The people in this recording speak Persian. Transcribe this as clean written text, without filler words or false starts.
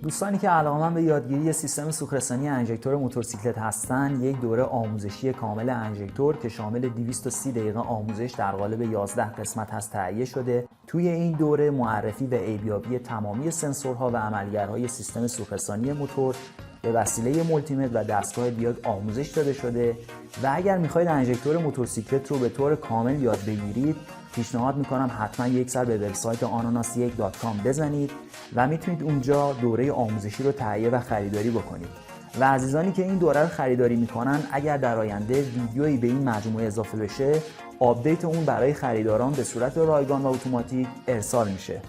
دوستانی که علاقمند به یادگیری سیستم سوخت‌رسانی انژکتور موتورسیکلت هستن، یک دوره آموزشی کامل انژکتور که شامل 230 دقیقه آموزش در قالب 11 قسمت هست تهیه شده. توی این دوره معرفی و عیب‌یابی تمامی سنسورها و عملگرهای سیستم سوخت‌رسانی موتور به وسیله مولتیمتر و دستگاه دیاگ آموزش داده شده و اگر میخواید انژکتور موتورسیکلت رو به طور کامل یاد بگیرید، پیشنهاد میکنم حتما یک سر به وبسایت آناناس1.com بزنید و میتونید اونجا دوره آموزشی رو تهیه و خریداری بکنید. و عزیزانی که این دوره رو خریداری میکنن، اگر در آینده ویدیویی به این مجموعه اضافه بشه، آپدیت اون برای خریداران به صورت رایگان و اتوماتیک ارسال میشه.